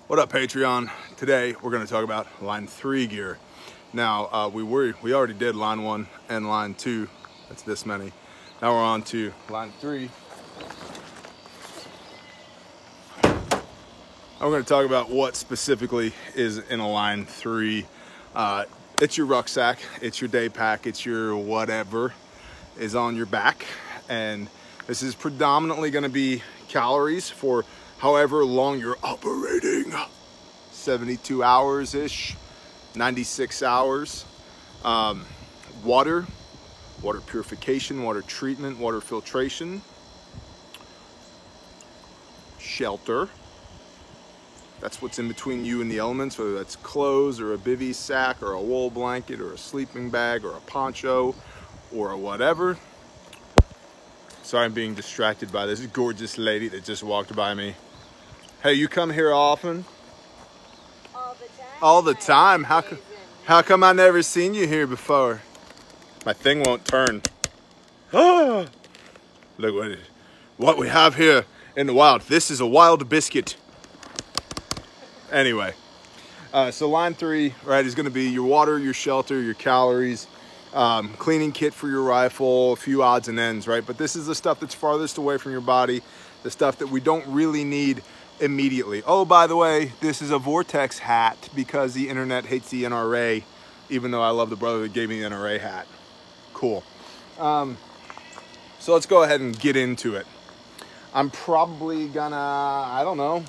What up, Patreon? Today we're going to talk about line 3 gear. Now we already did line 1 and line 2. That's this many. Now we're on to line 3. We're going to talk about what specifically is in a line 3. It's your rucksack, it's your day pack, it's your whatever is on your back, and this is predominantly going to be calories for however long you're operating. 72 hours ish, 96 hours. Water purification, water treatment, water filtration, shelter. That's what's in between you and the elements, whether that's clothes or a bivy sack or a wool blanket or a sleeping bag or a poncho or a whatever. Sorry, I'm being distracted by this gorgeous lady that just walked by me. Hey, you come here often? All the time. All the time? How come I never seen you here before? My thing won't turn. Ah! Look what we have here in the wild. This is a wild biscuit. Anyway, so line 3, right, is going to be your water, your shelter, your calories, cleaning kit for your rifle, a few odds and ends, right? But this is the stuff that's farthest away from your body, the stuff that we don't really need immediately. Oh, by the way, this is a Vortex hat because the internet hates the NRA, even though I love the brother that gave me the NRA hat. Cool. So let's go ahead and get into it. I'm probably gonna, I don't know.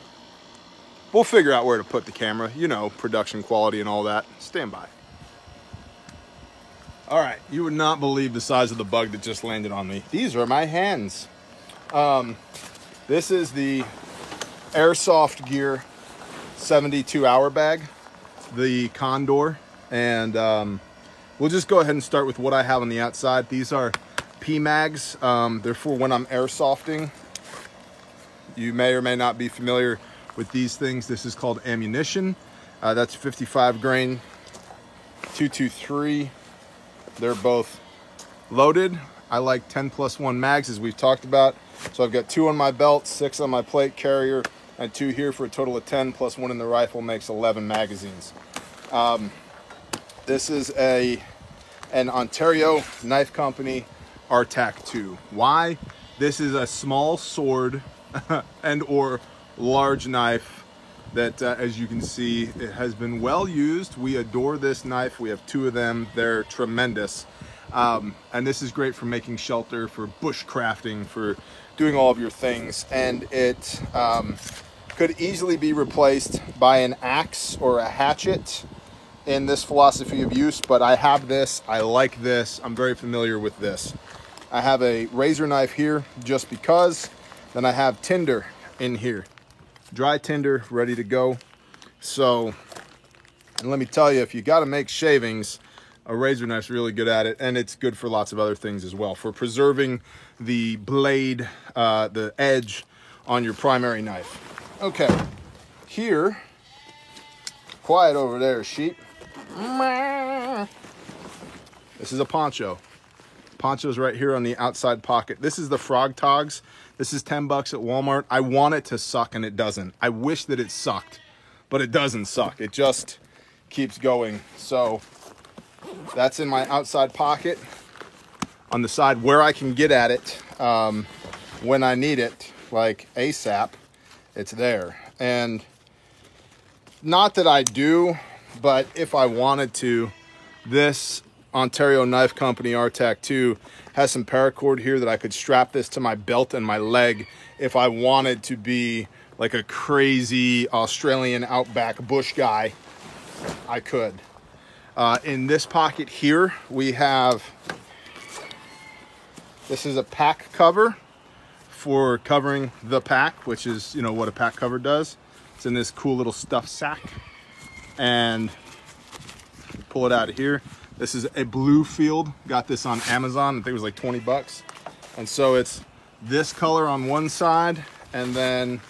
We'll figure out where to put the camera, you know, production quality and all that. Stand by. All right, you would not believe the size of the bug that just landed on me. These are my hands. This is the Airsoft Gear 72-hour bag, the Condor, and we'll just go ahead and start with what I have on the outside. These are PMags. They're for when I'm airsofting. You may or may not be familiar with these things. This is called ammunition. That's 55 grain 223. They're both loaded. I like 10+1 mags, as we've talked about. So I've got 2 on my belt, 6 on my plate carrier, and 2 here for a total of 10, plus 1 in the rifle makes 11 magazines. This is an Ontario Knife Company RTAC 2. Why? This is a small sword and or large knife that, as you can see, it has been well used. We adore this knife. We have 2 of them. They're tremendous. And this is great for making shelter, for bushcrafting, for doing all of your things. And it could easily be replaced by an axe or a hatchet in this philosophy of use, but I have this. I like this. I'm very familiar with this. I have a razor knife here just because. Then I have tinder in here. Dry tinder ready to go. So, and let me tell you, if you got to make shavings, a razor knife's really good at it, and it's good for lots of other things as well, for preserving the blade, the edge on your primary knife. Okay, here, quiet over there, sheep. This is a poncho. Poncho's right here on the outside pocket. This is the Frog Togs. This is $10 at Walmart. I want it to suck and it doesn't. I wish that it sucked, but it doesn't suck. It just keeps going. So that's in my outside pocket. On the side where I can get at it when I need it, like ASAP, it's there. And not that I do, but if I wanted to, this Ontario Knife Company RTAC 2 has some paracord here that I could strap this to my belt and my leg if I wanted to be like a crazy Australian outback bush guy. I could. In this pocket here, we have, this is a pack cover for covering the pack, which is, you know, what a pack cover does. It's in this cool little stuff sack. And pull it out of here. This is a Bluefield. Got this on Amazon. I think it was like 20 bucks. And so it's this color on one side and then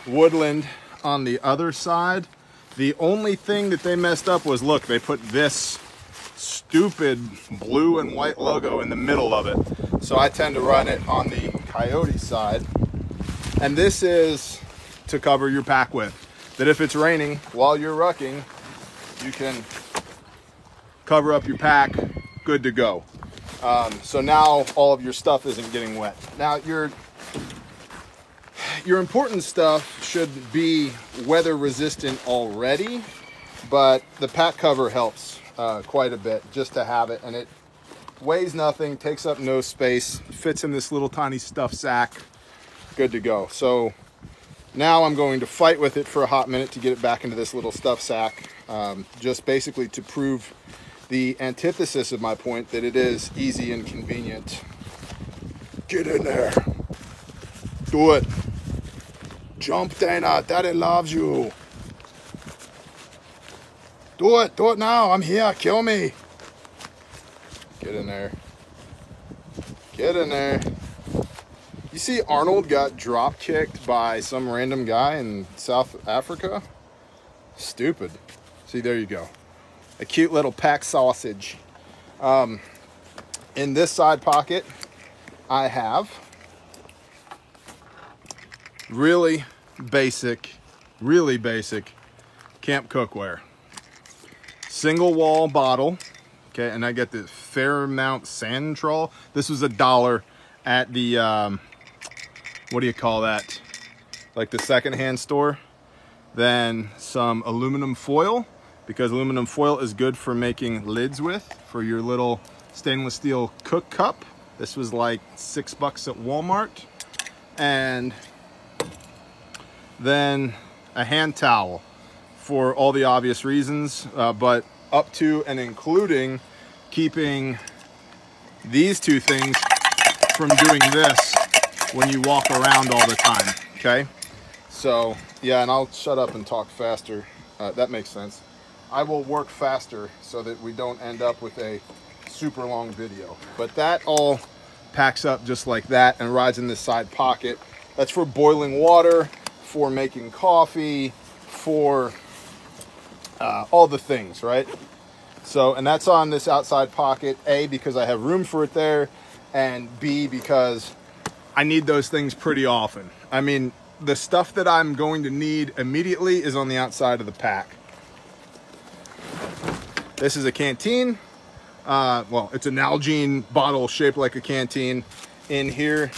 woodland on the other side. The only thing that they messed up was, look, they put this stupid blue and white logo in the middle of it. So I tend to run it on the Coyote side. And this is to cover your pack with. that if it's raining while you're rucking, you can cover up your pack, good to go. So now all of your stuff isn't getting wet. Now your important stuff should be weather resistant already, but the pack cover helps quite a bit just to have it, and it weighs nothing, takes up no space, fits in this little tiny stuff sack, good to go. So now I'm going to fight with it for a hot minute to get it back into this little stuff sack, just basically to prove the antithesis of my point that it is easy and convenient. Get in there. Do it. Jump, Dana. Daddy loves you. Do it. Do it now. I'm here. Kill me. Get in there. Get in there. You see Arnold got drop kicked by some random guy in South Africa? Stupid. See, there you go. A cute little pack sausage. In this side pocket, I have really basic camp cookware. Single wall bottle. Okay, and I get the Fairmount Sand Trawl. This was $1 at the, what do you call that? Like the secondhand store. Then some aluminum foil, because aluminum foil is good for making lids with, for your little stainless steel cook cup. This was like $6 at Walmart. And then a hand towel for all the obvious reasons, but up to and including keeping these two things from doing this when you walk around all the time, okay? So, yeah, and I'll shut up and talk faster. That makes sense. I will work faster so that we don't end up with a super long video. But that all packs up just like that and rides in this side pocket. That's for boiling water, for making coffee, for all the things, right? So, and that's on this outside pocket, A, because I have room for it there, and B, because I need those things pretty often. I mean, the stuff that I'm going to need immediately is on the outside of the pack. This is a canteen. Well, it's an Nalgene bottle shaped like a canteen. In here,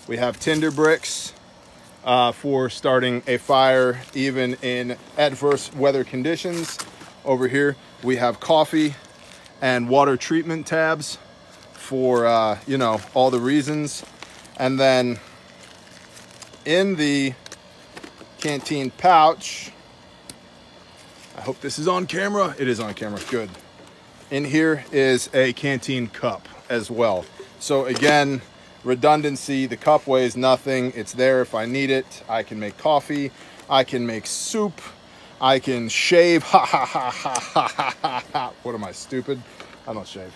we have tinder bricks for starting a fire, even in adverse weather conditions. Over here, we have coffee and water treatment tabs for, you know, all the reasons. And then in the canteen pouch, I hope this is on camera. It is on camera, good. In here is a canteen cup as well. So again, redundancy, the cup weighs nothing. It's there if I need it. I can make coffee, I can make soup, I can shave, ha ha ha ha ha ha ha ha. What am I, stupid? I don't shave.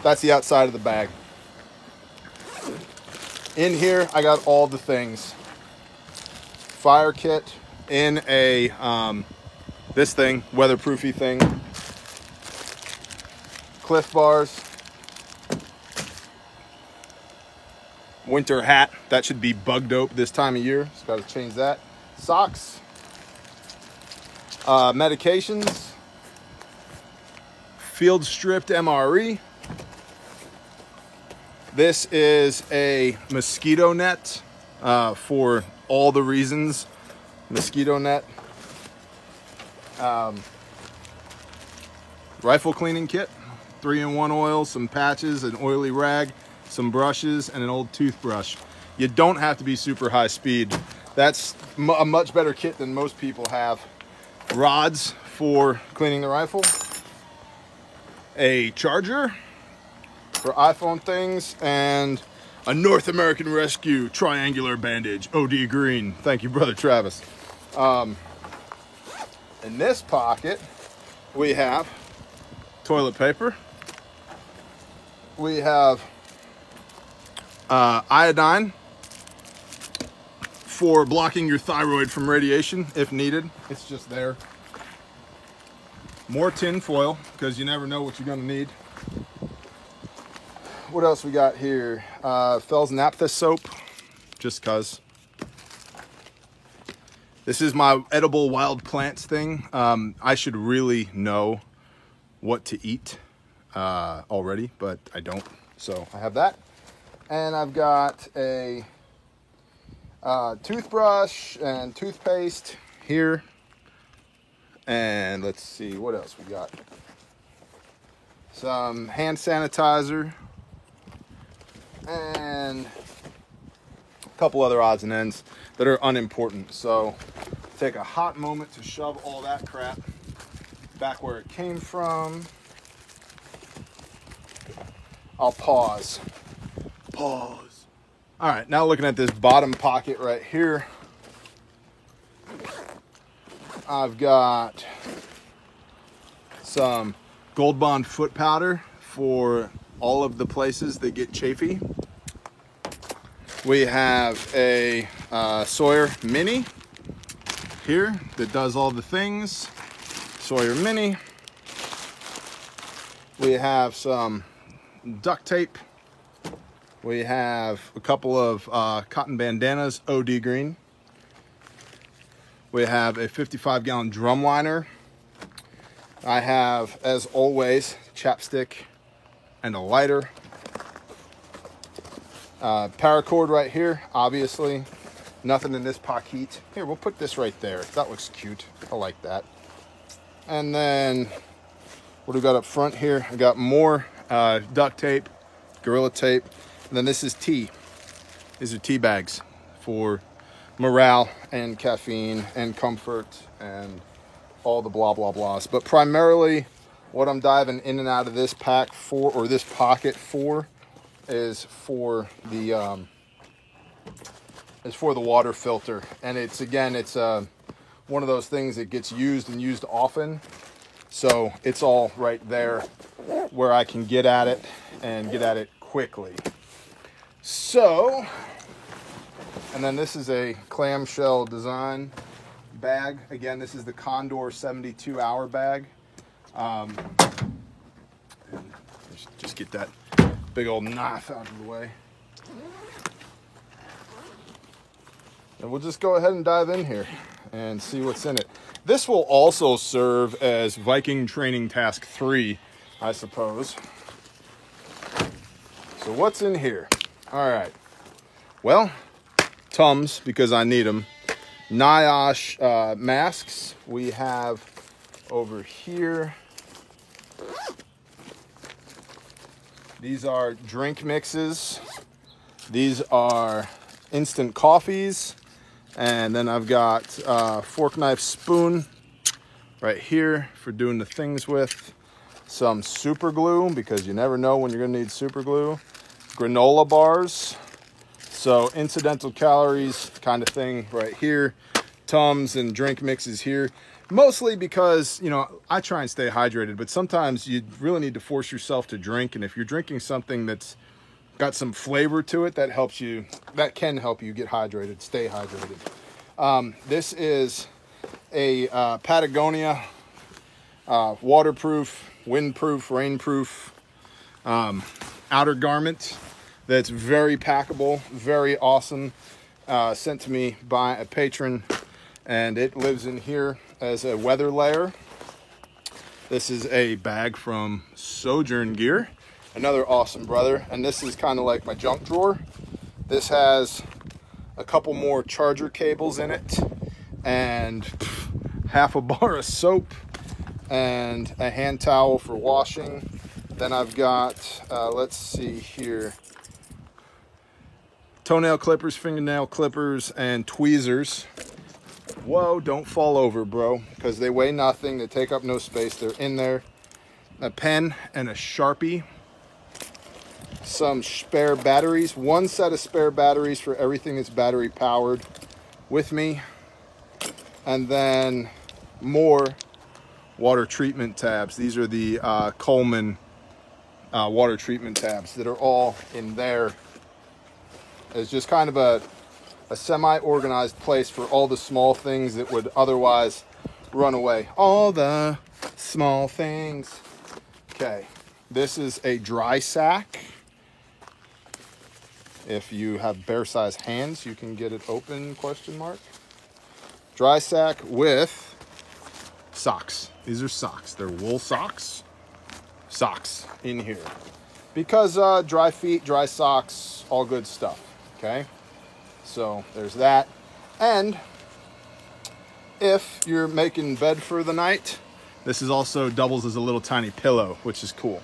That's the outside of the bag. In here, I got all the things. Fire kit in a, this thing, weatherproofy thing. Cliff bars. Winter hat. That should be bug dope this time of year. Just got to change that. Socks. Medications. Field stripped MRE. This is a mosquito net for all the reasons. Mosquito net. Rifle cleaning kit. 3-in-1 oil, some patches, an oily rag, some brushes, and an old toothbrush. You don't have to be super high speed. That's a much better kit than most people have. Rods for cleaning the rifle. A charger for iPhone things, and a North American Rescue triangular bandage, OD green. Thank you, Brother Travis. In this pocket, we have toilet paper. We have iodine for blocking your thyroid from radiation if needed. It's just there. More tin foil, because you never know what you're gonna need. What else we got here? Fells Naphtha soap, just cause. This is my edible wild plants thing. I should really know what to eat already, but I don't. So I have that. And I've got a toothbrush and toothpaste here. And let's see, what else we got? Some hand sanitizer. And a couple other odds and ends that are unimportant. So take a hot moment to shove all that crap back where it came from. I'll pause. Pause. All right, now looking at this bottom pocket right here, I've got some Gold Bond foot powder for all of the places that get chafy. We have a Sawyer Mini here that does all the things. Sawyer Mini. We have some duct tape. We have a couple of cotton bandanas, OD green. We have a 55-gallon drum liner. I have, as always, chapstick and a lighter. Paracord right here, obviously. Nothing in this pocket. Here, we'll put this right there. That looks cute. I like that. And then, what do we got up front here? I got more duct tape, Gorilla Tape. And then this is tea. These are tea bags for morale and caffeine and comfort and all the blah, blah, blahs. But primarily, what I'm diving in and out of this pack for, or this pocket for, is for the water filter. And it's, again, it's one of those things that gets used and used often. So it's all right there where I can get at it and get at it quickly. So, and then this is a clamshell design bag. Again, this is the Condor 72-hour bag. Just get that big old knife out of the way. And we'll just go ahead and dive in here and see what's in it. This will also serve as Viking Training Task 3, I suppose. So what's in here? All right. Well, Tums, because I need them. NIOSH masks. We have over here. These are drink mixes. These are instant coffees. And then I've got fork, knife, spoon right here for doing the things with. Some super glue, because you never know when you're gonna need super glue. Granola bars. So incidental calories kind of thing right here. Tums and drink mixes here. Mostly because, you know, I try and stay hydrated, but sometimes you really need to force yourself to drink. And if you're drinking something that's got some flavor to it, that helps you, that can help you get hydrated, stay hydrated. This is a Patagonia waterproof, windproof, rainproof outer garment that's very packable, very awesome. Sent to me by a patron, and it lives in here as a weather layer. This is a bag from Sojourn Gear, another awesome brother, and this is kind of like my junk drawer. This has a couple more charger cables in it, and half a bar of soap, and a hand towel for washing. Then I've got, let's see here, toenail clippers, fingernail clippers, and tweezers. Whoa, don't fall over, bro, because they weigh nothing. They take up no space. They're in there. A pen and a Sharpie. Some spare batteries. One set of spare batteries for everything that's battery powered with me. And then more water treatment tabs. These are the Coleman water treatment tabs that are all in there. It's just kind of a semi-organized place for all the small things that would otherwise run away. All the small things. Okay, this is a dry sack. If you have bear-sized hands, you can get it open, question mark. dry sack with socks. These are socks. They're wool socks. Socks in here. Because dry feet, dry socks, all good stuff. Okay? So there's that. And if you're making bed for the night, this is also doubles as a little tiny pillow, which is cool.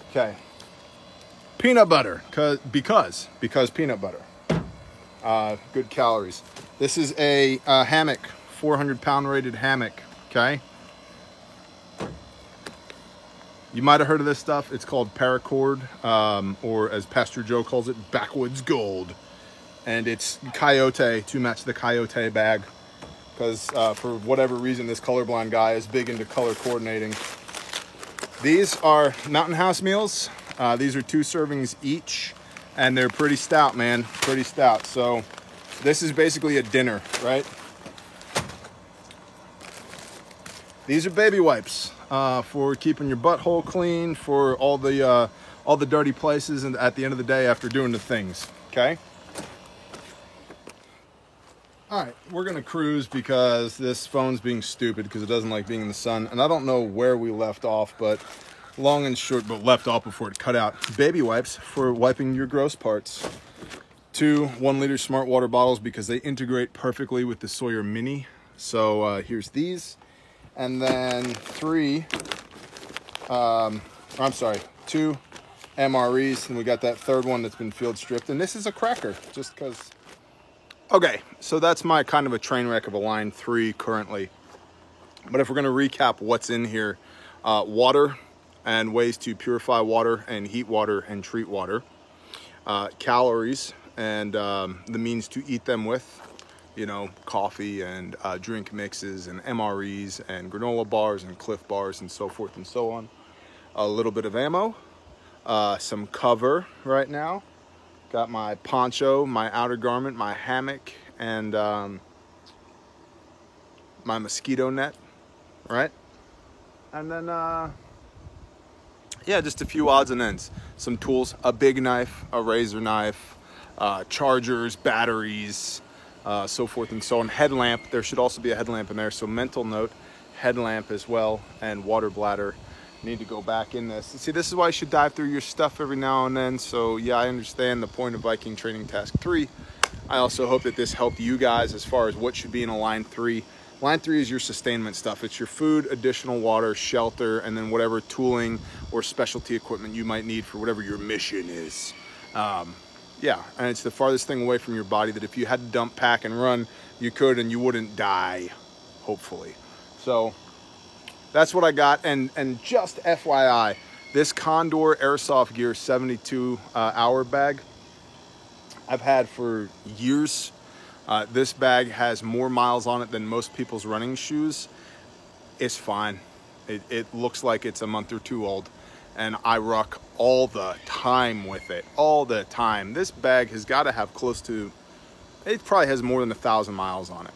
Okay. Peanut butter, because peanut butter. Good calories. This is a hammock, 400-pound rated hammock, okay? You might have heard of this stuff. It's called paracord, or as Pastor Joe calls it, backwoods gold. And it's coyote to match the coyote bag, because for whatever reason, this colorblind guy is big into color coordinating. These are Mountain House meals. These are 2 servings each, and they're pretty stout, man. Pretty stout. So this is basically a dinner, right? These are baby wipes for keeping your butthole clean, for all the dirty places, and at the end of the day after doing the things. Okay. All right, we're gonna cruise because this phone's being stupid because it doesn't like being in the sun, and I don't know where we left off, but long and short, but left off before it cut out. Baby wipes for wiping your gross parts. 2 1-liter smart water bottles because they integrate perfectly with the Sawyer Mini. So here's these. And then 2 MREs, and we got that 3rd one that's been field stripped. And this is a cracker, just because. Okay, so that's my kind of a train wreck of a line 3 currently. But if we're going to recap what's in here, water and ways to purify water and heat water and treat water, calories and the means to eat them with, you know, coffee and drink mixes and MREs and granola bars and Cliff bars and so forth and so on. A little bit of ammo, some cover right now. Got my poncho, my outer garment, my hammock, and my mosquito net, right? And then, yeah, just a few odds and ends. Some tools, a big knife, a razor knife, chargers, batteries, so forth and so on. Headlamp, there should also be a headlamp in there. So mental note, headlamp as well, and water bladder. Need to go back in this. See, this is why you should dive through your stuff every now and then. So yeah, I understand the point of Viking Training Task 3. I also hope that this helped you guys as far as what should be in a line 3. Line 3 is your sustainment stuff. It's your food, additional water, shelter, and then whatever tooling or specialty equipment you might need for whatever your mission is. Yeah, and it's the farthest thing away from your body that if you had to dump, pack, and run, you could and you wouldn't die, hopefully. So that's what I got. And just FYI, this Condor Airsoft Gear 72 hour bag I've had for years. This bag has more miles on it than most people's running shoes. It's fine. It looks like it's a month or 2 old, and I ruck all the time with it, all the time. This bag has got to have close to, it probably has more than 1,000 miles on it,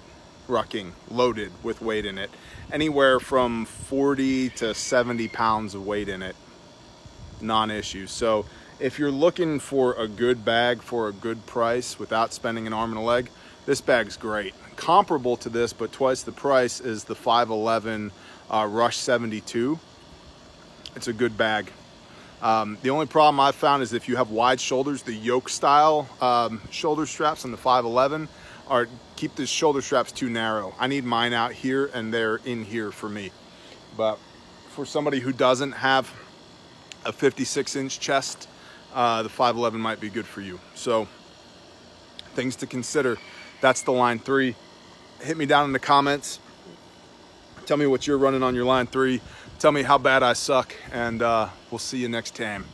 rucking, loaded with weight in it. Anywhere from 40 to 70 pounds of weight in it, non-issue. So if you're looking for a good bag for a good price without spending an arm and a leg, this bag's great. Comparable to this, but twice the price, is the 511 Rush 72. It's a good bag. The only problem I've found is if you have wide shoulders, the yoke style shoulder straps on the 511 keep the shoulder straps too narrow. I need mine out here and they're in here for me. But for somebody who doesn't have a 56-inch chest, the 511 might be good for you. So things to consider. That's the line 3. Hit me down in the comments. Tell me what you're running on your line 3. Tell me how bad I suck, and we'll see you next time.